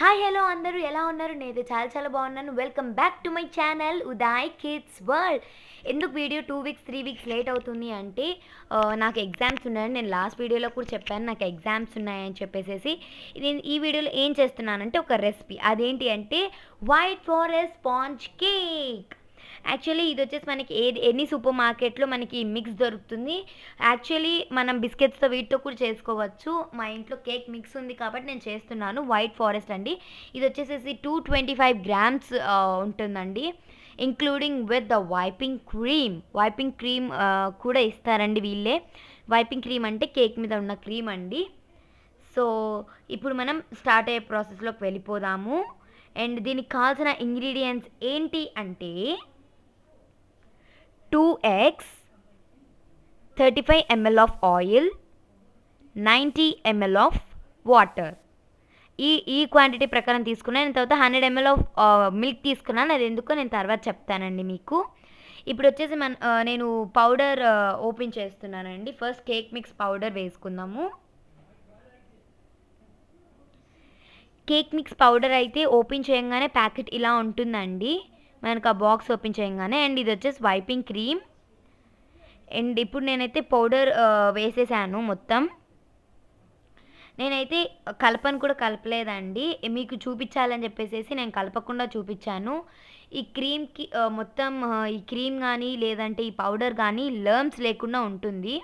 Hi hello అందరూ ఎలా ఉన్నారు? నేనైతే చాలా చాలా బాగున్నాను. Welcome back to my channel Uday kids world. ఎందుకు వీడియో 2 వీక్స్ 3 వీక్స్ లేట్ అవుతుంది అంటే నాకు ఎగ్జామ్స్ ఉన్నాయని నేను లాస్ట్ వీడియోలో కూడా చెప్పాను. నాకు ఎగ్జామ్స్ ఉన్నాయని చెప్పేసేసి నేను ఈ వీడియోలో ఏం చేస్తున్నానంటే ఒక రెసిపీ. అదేంటి అంటే white forest sponge cake. Actually ఇది వచ్చేసి మనకి ఎనీ సూపర్ మార్కెట్లో మనకి మిక్స్ దొరుకుతుంది. యాక్చువల్లీ మనం బిస్కెట్స్తో వీటితో కూడా చేసుకోవచ్చు. మా ఇంట్లో కేక్ మిక్స్ ఉంది కాబట్టి నేను చేస్తున్నాను. వైట్ ఫారెస్ట్ అండి. ఇది వచ్చేసేసి 225 గ్రామ్స్ ఉంటుందండి. Including with the wiping cream కూడా ఇస్తారండి వీళ్ళే. వైపింగ్ క్రీమ్ అంటే కేక్ మీద ఉన్న క్రీమ్ అండి. సో ఇప్పుడు మనం స్టార్ట్ అయ్యే ప్రాసెస్లోకి వెళ్ళిపోదాము. అండ్ దీనికి కావాల్సిన ఇంగ్రీడియంట్స్ ఏంటి అంటే 2 eggs, 35 ml of oil, 90 ml of water. ఈ క్వాంటిటీ ప్రకారం తీసుకున్నాను. తర్వాత 100 ml ఆఫ్ మిల్క్ తీసుకున్నాను. అది ఎందుకో నేను తర్వాత చెప్తానండి మీకు. ఇప్పుడు వచ్చేసి నేను పౌడర్ ఓపెన్ చేస్తున్నానండి. ఫస్ట్ కేక్ మిక్స్ పౌడర్ వేసుకుందాము. కేక్ మిక్స్ పౌడర్ అయితే ఓపెన్ చేయగానే ప్యాకెట్ ఇలా ఉంటుందండి. మనకు ఆ బాక్స్ ఓపెన్ చేయగానే. అండ్ ఇది వచ్చేసి వైపింగ్ క్రీమ్. అండ్ ఇప్పుడు నేనైతే పౌడర్ వేసేసాను మొత్తం. నేనైతే కూడా కలపలేదండి. మీకు చూపించాలని చెప్పేసి నేను కలపకుండా చూపించాను. ఈ క్రీమ్కి మొత్తం ఈ క్రీమ్ కానీ లేదంటే ఈ పౌడర్ కానీ లర్మ్స్ లేకుండా ఉంటుంది.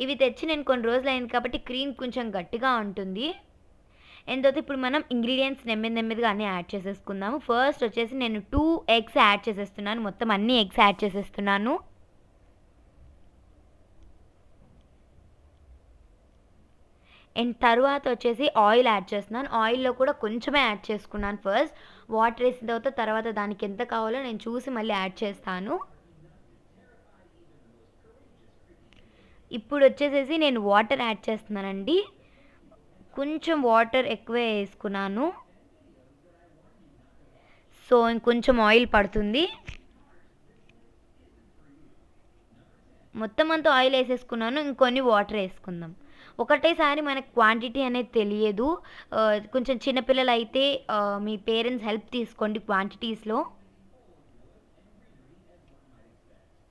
ఇవి తెచ్చి నేను కొన్ని రోజులు అయింది కాబట్టి క్రీమ్ కొంచెం గట్టిగా ఉంటుంది. అండ్ తర్వాత ఇప్పుడు మనం ఇంగ్రీడియంట్స్ నెమ్మదిగా అన్నీ యాడ్ చేసేసుకుందాము. ఫస్ట్ వచ్చేసి నేను 2 ఎగ్స్ యాడ్ చేసేస్తున్నాను. మొత్తం అన్ని ఎగ్స్ యాడ్ చేసేస్తున్నాను. అండ్ తర్వాత వచ్చేసి ఆయిల్ యాడ్ చేస్తున్నాను. ఆయిల్లో కూడా కొంచెమే యాడ్ చేసుకున్నాను. ఫస్ట్ వాటర్ వేసిన తర్వాత దానికి ఎంత కావాలో నేను చూసి మళ్ళీ యాడ్ చేస్తాను. ఇప్పుడు వచ్చేసేసి నేను వాటర్ యాడ్ చేస్తున్నానండి. కొంచెం వాటర్ ఎక్కువే వేసుకున్నాను. సో ఇంకొంచెం ఆయిల్ పడుతుంది. మొత్తం అంతా ఆయిల్ వేసేసుకున్నాను. ఇంకొన్ని వాటర్ వేసుకుందాం. ఒకటేసారి మనకు క్వాంటిటీ అనేది తెలియదు. కొంచెం చిన్నపిల్లలు అయితే మీ పేరెంట్స్ హెల్ప్ తీసుకోండి క్వాంటిటీస్లో.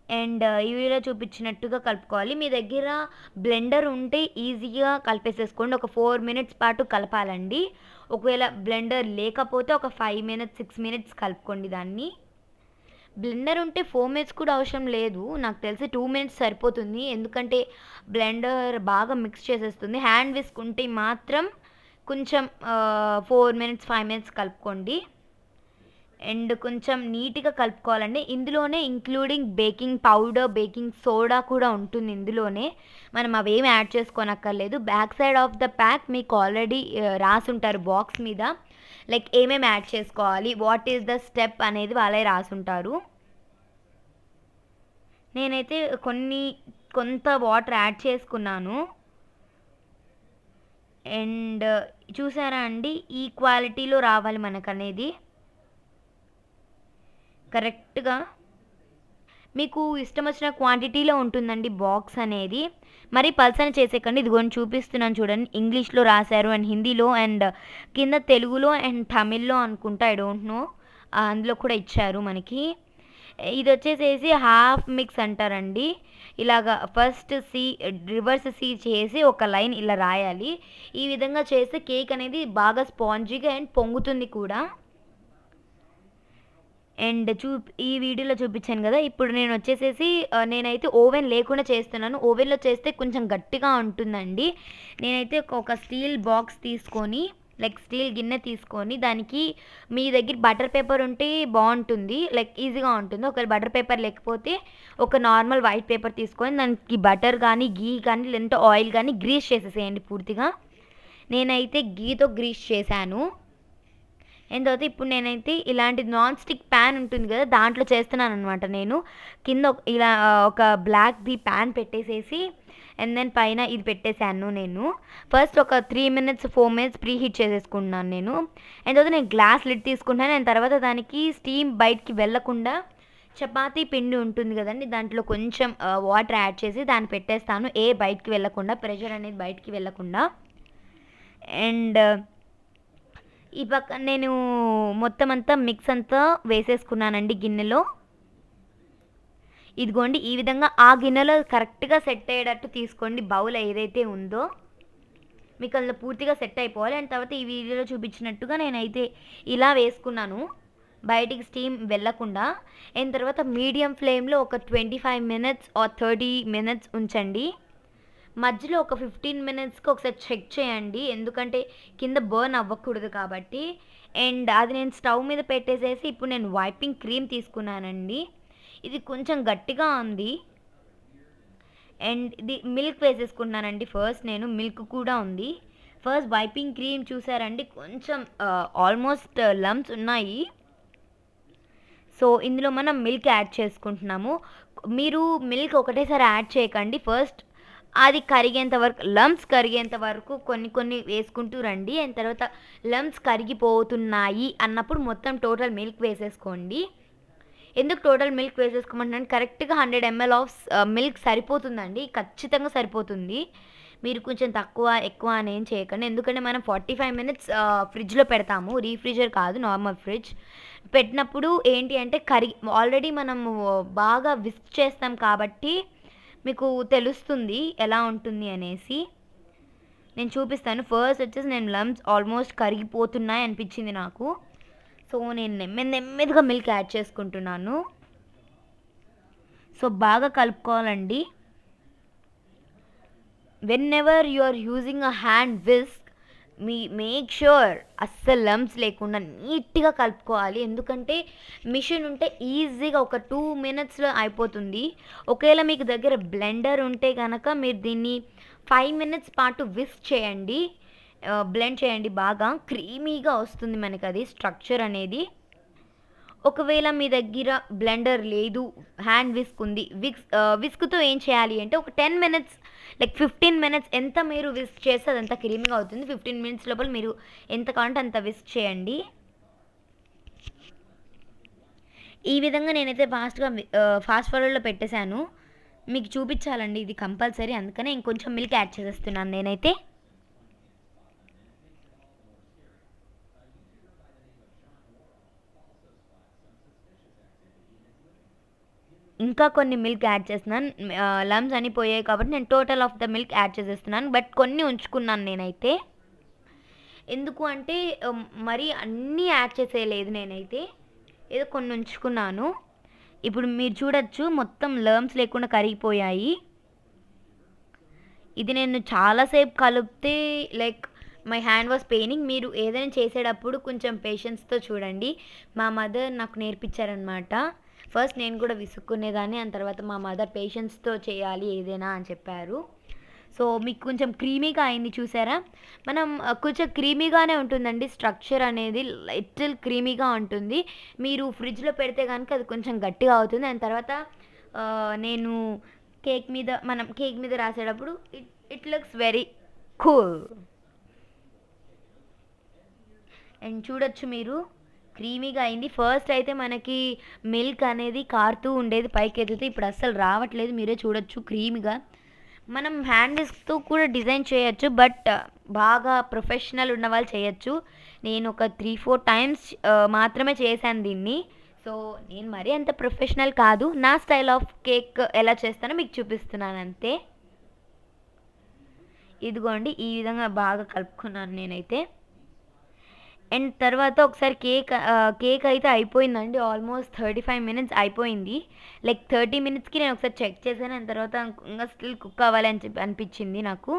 అండ్ ఈ వీడియోలో చూపించినట్టుగా కలుపుకోవాలి. మీ దగ్గర బ్లెండర్ ఉంటే ఈజీగా కలిపేసేసుకోండి. ఒక 4 మినిట్స్ పాటు కలపాలండి. ఒకవేళ బ్లెండర్ లేకపోతే ఒక 5 మినిట్స్ 6 మినిట్స్ కలుపుకోండి దాన్ని. బ్లెండర్ ఉంటే 4 మినిట్స్ కూడా అవసరం లేదు. నాకు తెలిసి 2 మినిట్స్ సరిపోతుంది. ఎందుకంటే బ్లెండర్ బాగా మిక్స్ చేసేస్తుంది. హ్యాండ్ విస్క్ ఉంటే మాత్రం కొంచెం 4 మినిట్స్ 5 మినిట్స్ కలుపుకోండి. అండ్ కొంచెం నీట్గా కలుపుకోవాలండి. ఇందులోనే including baking powder, baking soda కూడా ఉంటుంది ఇందులోనే. మనం అవేమి యాడ్ చేసుకోనక్కర్లేదు. Back side of the pack మీకు ఆల్రెడీ రాసుంటారు బాక్స్ మీద. లైక్ ఏమేమి యాడ్ చేసుకోవాలి, వాట్ ఈస్ ద స్టెప్ అనేది వాళ్ళే రాసుంటారు. నేనైతే కొంత వాటర్ యాడ్ చేసుకున్నాను. అండ్ చూసారా అండి, ఈ క్వాలిటీలో రావాలి మనకనేది కరెక్ట్గా. మీకు ఇష్టం వచ్చిన క్వాంటిటీలో ఉంటుందండి బాక్స్ అనేది. మరి పల్సన చేసేకండి. ఇదిగోని చూపిస్తున్నాను చూడండి. ఇంగ్లీష్లో రాశారు అండ్ హిందీలో అండ్ కింద తెలుగులో అండ్ తమిళ్లో అనుకుంటా, ఐ డోంట్ నో. అందులో కూడా ఇచ్చారు మనకి. ఇది వచ్చేసేసి హాఫ్ మిక్స్ అంటారండి. ఇలాగా ఫస్ట్ రివర్స్ సి చేసి ఒక లైన్ ఇలా రాయాలి. ఈ విధంగా చేస్తే కేక్ అనేది బాగా స్పాంజీగా అండ్ పొంగుతుంది కూడా. అండ్ ఈ వీడియోలో చూపించాను కదా. ఇప్పుడు నేను వచ్చేసేసి నేనైతే ఓవెన్ లేకుండా చేస్తున్నాను. ఓవెన్లో చేస్తే కొంచెం గట్టిగా ఉంటుందండి. నేనైతే ఒక స్టీల్ బాక్స్ తీసుకొని, లైక్ స్టీల్ గిన్నె తీసుకొని, దానికి మీ దగ్గర బటర్ పేపర్ ఉంటే బాగుంటుంది, లైక్ ఈజీగా ఉంటుంది. ఒకవేళ బటర్ పేపర్ లేకపోతే ఒక నార్మల్ వైట్ పేపర్ తీసుకొని దానికి బటర్ కానీ గీ కానీ లేదంటే ఆయిల్ కానీ గ్రీస్ చేసేసేయండి పూర్తిగా. నేనైతే గీతో గ్రీస్ చేశాను. అండ్ తర్వాత ఇప్పుడు నేనైతే ఇలాంటి నాన్ స్టిక్ ప్యాన్ ఉంటుంది కదా, దాంట్లో చేస్తున్నాను అనమాట. నేను కింద ఇలా ఒక బ్లాక్ది ప్యాన్ పెట్టేసేసి అండ్ దెన్ పైన ఇది పెట్టేశాను. నేను ఫస్ట్ ఒక 3 మినిట్స్ 4 మినిట్స్ ప్రీ హీట్ చేసేసుకున్నాను నేను. అండ్ తర్వాత నేను గ్లాస్ లిడ్ తీసుకుంటాను. అండ్ తర్వాత దానికి స్టీమ్ బయటికి వెళ్ళకుండా చపాతీ పిండి ఉంటుంది కదండి, దాంట్లో కొంచెం వాటర్ యాడ్ చేసి దాన్ని పెట్టేస్తాను. బయటికి వెళ్ళకుండా, ప్రెషర్ అనేది బయటికి వెళ్ళకుండా. అండ్ ఈ పక్క నేను మొత్తం అంతా మిక్స్ అంతా వేసేసుకున్నానండి గిన్నెలో. ఇదిగోండి ఈ విధంగా ఆ గిన్నెలో కరెక్ట్గా సెట్ అయ్యేటట్టు తీసుకోండి. బౌల్ ఏదైతే ఉందో మీకు అందులో పూర్తిగా సెట్ అయిపోవాలి. అండ్ తర్వాత ఈ వీడియోలో చూపించినట్టుగా నేనైతే ఇలా వేసుకున్నాను, బయటికి స్టీమ్ వెళ్ళకుండా. అండ్ తర్వాత మీడియం ఫ్లేమ్లో ఒక 25 మినిట్స్ ఆర్ 30 మినిట్స్ ఉంచండి. మధ్యలో ఒక 15 మినిట్స్కి ఒకసారి చెక్ చేయండి, ఎందుకంటే కింద బర్న్ అవ్వకూడదు కాబట్టి. అండ్ అది నేను స్టవ్ మీద పెట్టేసేసి ఇప్పుడు నేను వైపింగ్ క్రీమ్ తీసుకున్నానండి. ఇది కొంచెం గట్టిగా ఉంది. అండ్ ఇది మిల్క్ వేసేసుకుంటున్నానండి. ఫస్ట్ నేను మిల్క్ కూడా ఉంది. ఫస్ట్ వైపింగ్ క్రీమ్ చూసారండి, కొంచెం ఆల్మోస్ట్ లమ్స్ ఉన్నాయి. సో ఇందులో మనం మిల్క్ యాడ్ చేసుకుంటున్నాము. మీరు మిల్క్ ఒకటేసారి యాడ్ చేయకండి. ఫస్ట్ అది కరిగేంత వరకు, లమ్స్ కరిగేంత వరకు కొన్ని కొన్ని వేసుకుంటూ రండి. అండ్ తర్వాత లమ్స్ కరిగిపోతున్నాయి అన్నప్పుడు మొత్తం టోటల్ మిల్క్ వేసేసుకోండి. ఎందుకు టోటల్ మిల్క్ వేసేసుకోమంటున్నాను, కరెక్ట్గా 100 ml ఆఫ్ మిల్క్ సరిపోతుందండి, ఖచ్చితంగా సరిపోతుంది. మీరు కొంచెం తక్కువ ఎక్కువ అని ఏం చేయకండి, ఎందుకంటే మనం 45 మినిట్స్ ఫ్రిడ్జ్లో పెడతాము, రీఫ్రిజర్ కాదు, నార్మల్ ఫ్రిడ్జ్. పెట్టినప్పుడు ఏంటి అంటే ఆల్రెడీ మనము బాగా విస్క్ చేస్తాం కాబట్టి మీకు తెలుస్తుంది ఎలా ఉంటుంది అనేసి. నేను చూపిస్తాను. ఫస్ట్ వచ్చేసి నేను లమ్స్ ఆల్మోస్ట్ కరిగిపోతున్నాయి అనిపించింది నాకు. సో నేను నెమ్మదిగా మిల్క్ యాడ్ చేసుకుంటున్నాను. సో బాగా కలుపుకోవాలండి. Whenever you are using a hand whisk, make sure అస్సలు లమ్స్ లేకుండా నీట్గా కలుపుకోవాలి, ఎందుకంటే మిషన్ ఉంటే ఈజీగా ఒక 2 మినిట్స్లో అయిపోతుంది. ఒకవేళ మీకు దగ్గర బ్లెండర్ ఉంటే కనుక మీరు దీన్ని 5 మినిట్స్ పాటు విస్క్ చేయండి, బ్లెండ్ చేయండి, బాగా క్రీమీగా వస్తుంది మనకి అది స్ట్రక్చర్ అనేది. ఒకవేళ మీ దగ్గర బ్లెండర్ లేదు, హ్యాండ్ విస్క్ ఉంది, విస్క్తో ఏం చేయాలి అంటే ఒక 10 మినిట్స్ లైక్ 15 మినిట్స్ ఎంత మీరు విస్క్ చేస్తే అదంతా క్రీమీగా అవుతుంది. 15 మినిట్స్ లోపల మీరు ఎంత కావాలంటే అంత విస్క్ చేయండి. ఈ విధంగా నేనైతే ఫాస్ట్ ఫార్వర్డ్లో పెట్టేశాను, మీకు చూపించాలండి ఇది కంపల్సరీ, అందుకనే ఇంకొంచెం మిల్క్ యాడ్ చేసేస్తున్నాను నేనైతే. ఇంకా కొన్ని మిల్క్ యాడ్ చేస్తున్నాను. లమ్స్ అని పోయాయి కాబట్టి నేను total of the milk add చేసేస్తున్నాను, బట్ కొన్ని ఉంచుకున్నాను నేనైతే. ఎందుకు అంటే మరీ అన్నీ యాడ్ చేసేయలేదు నేనైతే, ఏదో కొన్ని ఉంచుకున్నాను. ఇప్పుడు మీరు చూడొచ్చు మొత్తం లమ్స్ లేకుండా కరిగిపోయాయి. ఇది నేను చాలాసేపు కలిపితే like my hand was paining. మీరు ఏదైనా చేసేటప్పుడు కొంచెం పేషెన్స్తో చూడండి. మా మదర్ నాకు నేర్పించారనమాట. ఫస్ట్ నేను కూడా విసుక్కునేదాన్ని, ఆ తర్వాత మా మదర్ పేషెన్స్తో చేయాలి ఏదైనా అని చెప్పారు. సో మీకు కొంచెం క్రీమీగా అయింది చూసారా, మనం కొంచెం క్రీమీగానే ఉంటుందండి స్ట్రక్చర్ అనేది, లిటిల్ క్రీమీగా ఉంటుంది. మీరు ఫ్రిడ్జ్లో పెడితే కనుక అది కొంచెం గట్టిగా అవుతుంది. దాని తర్వాత నేను మనం కేక్ మీద రాసేటప్పుడు it looks very cool. And చూడొచ్చు మీరు క్రీమీగా అయింది. ఫస్ట్ అయితే మనకి మిల్క్ అనేది కారుతూ ఉండేది పైకి ఎత్తుతూ, ఇప్పుడు అస్సలు రావట్లేదు, మీరే చూడొచ్చు క్రీమీగా. మనం హ్యాండ్ విస్క్తో కూడా డిజైన్ చేయొచ్చు, బట్ బాగా ప్రొఫెషనల్ ఉన్న వాళ్ళు చేయొచ్చు. నేను ఒక 3-4 టైమ్స్ మాత్రమే చేశాను దీన్ని. సో నేను మరీ అంత ప్రొఫెషనల్ కాదు, నా స్టైల్ ఆఫ్ కేక్ ఎలా చేస్తానో మీకు చూపిస్తున్నాను అంతే. ఇదిగోండి ఈ విధంగా బాగా కలుపుకున్నాను నేనైతే. అండ్ తర్వాత ఒకసారి కేక్ అయితే అయిపోయిందండి, ఆల్మోస్ట్ 35 మినిట్స్ అయిపోయింది. లైక్ 30 మినిట్స్కి నేను ఒకసారి చెక్ చేశాను, అండ్ తర్వాత ఇంకా స్టిల్ కుక్ అవ్వాలి అని చెప్పి అనిపించింది నాకు.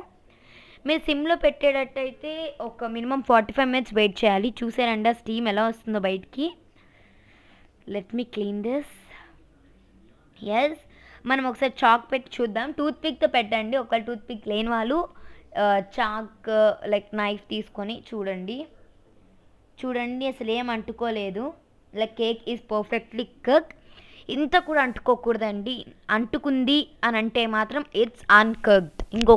మీరు సిమ్లో పెట్టేటట్టయితే ఒక మినిమం 45 మినిట్స్ వెయిట్ చేయాలి. చూసారండి ఆ స్టీమ్ ఎలా వస్తుందో బయటికి. Let me clean this. Yes, మనం ఒకసారి చాక్ పెట్టి చూద్దాం. టూత్ పిక్తో పెట్టండి, ఒక టూత్ పిక్ లేని వాళ్ళు చాక్ లైక్ నైఫ్ తీసుకొని చూడండి. అసలు ఏం అంటుకోలేదు, like cake is perfectly cook. ఇంత కూడా అంటుకోకూడదండి, అంటుకుంది అని అంటే మాత్రం ఇట్స్ అన్కుక్డ్. ఇంకో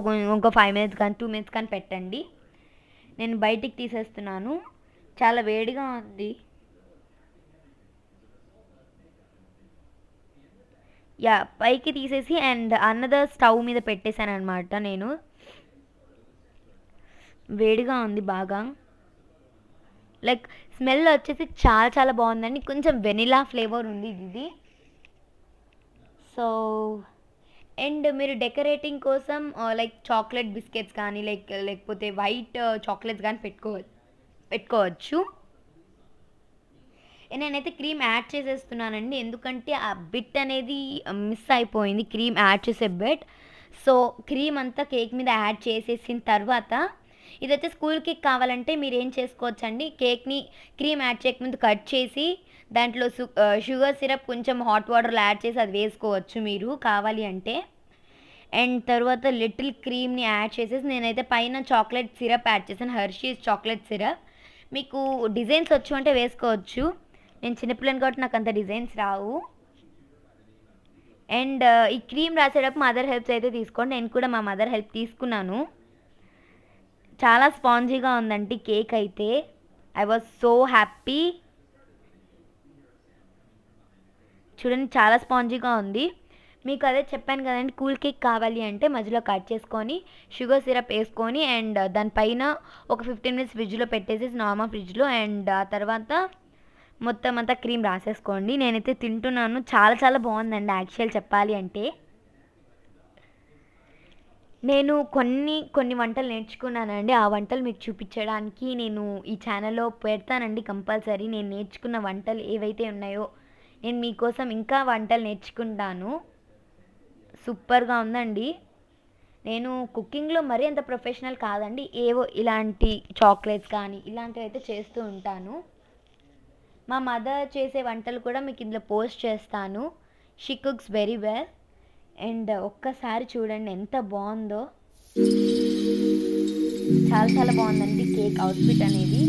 5 మినిట్స్ కానీ 2 మినిట్స్ కానీ పెట్టండి. నేను బయటికి తీసేస్తున్నాను, చాలా వేడిగా ఉంది. పైకి తీసేసి అండ్ అన్నదర్ స్టవ్ మీద పెట్టేశాను అనమాట నేను. వేడిగా ఉంది బాగా. లైక్ స్మెల్ వచ్చేసి చాలా చాలా బాగుందండి. కొంచెం వెనిలా ఫ్లేవర్ ఉంది ఇది. సో అండ్ మీరు డెకరేటింగ్ కోసం లైక్ చాక్లెట్ బిస్కెట్స్ కానీ లేకపోతే వైట్ చాక్లెట్స్ కానీ పెట్టుకోవచ్చు. నేనైతే క్రీమ్ యాడ్ చేసేస్తున్నానండి. ఎందుకంటే ఆ బిట్ అనేది మిస్ అయిపోయింది, క్రీమ్ యాడ్ చేసే బిట్. సో క్రీమ్ అంతా కేక్ మీద యాడ్ చేసేసిన తర్వాత ఇదైతే స్కూల్ కేక్ కావాలంటే మీరు ఏం చేసుకోవచ్చండి, కేక్ని క్రీమ్ యాడ్ చేయకముందు కట్ చేసి దాంట్లో షుగర్ సిరప్ కొంచెం హాట్ వాటర్లో యాడ్ చేసి అది వేసుకోవచ్చు మీరు కావాలి అంటే. అండ్ తర్వాత లిటిల్ క్రీమ్ని యాడ్ చేసేసి నేనైతే పైన చాక్లెట్ సిరప్ యాడ్ చేశాను, హెర్షీస్ చాక్లెట్ సిరప్. మీకు డిజైన్స్ వచ్చు అంటే వేసుకోవచ్చు. నేను చిన్నపిల్లని కాబట్టి నాకు అంత డిజైన్స్ రావు. అండ్ ఈ క్రీమ్ రాసేటప్పుడు మదర్ హెల్ప్స్ అయితే తీసుకోండి. నేను కూడా మా మదర్ హెల్ప్ తీసుకున్నాను. చాలా స్పాంజీగా ఉందండి కేక్ అయితే. I was so happy. చూడండి చాలా స్పాంజీగా ఉంది. మీకు అదే చెప్పాను కదండి, కూల్ కేక్ కావాలి అంటే మధ్యలో కట్ చేసుకొని షుగర్ సిరప్ వేసుకొని అండ్ దానిపైన ఒక 15 మినిట్స్ ఫ్రిడ్జ్లో పెట్టేసి నార్మల్ ఫ్రిడ్జ్లో, అండ్ ఆ తర్వాత మొత్తం అంతా క్రీమ్ రాసేసుకోండి. నేనైతే తింటున్నాను, చాలా చాలా బాగుందండి యాక్చువల్ చెప్పాలి అంటే. నేను కొన్ని వంటలు నేర్చుకున్నానండి. ఆ వంటలు మీకు చూపించడానికి నేను ఈ ఛానల్లో పెడతానండి కంపల్సరీ. నేను నేర్చుకున్న వంటలు ఏవైతే ఉన్నాయో నేను మీకోసం ఇంకా వంటలు నేర్చుకుంటాను. సూపర్గా ఉందండి. నేను కుకింగ్లో మరీ అంత ప్రొఫెషనల్ కాదండి, ఏవో ఇలాంటి చాక్లెట్స్ కానీ ఇలాంటివి అయితే చేస్తూ ఉంటాను. మా మదర్ చేసే వంటలు కూడా మీకు ఇందులో పోస్ట్ చేస్తాను. She cooks very well. And ఒక్కసారి చూడండి ఎంత బాగుందో, చాలా చాలా బాగుందండి కేక్ అవుట్ఫిట్ అనేది.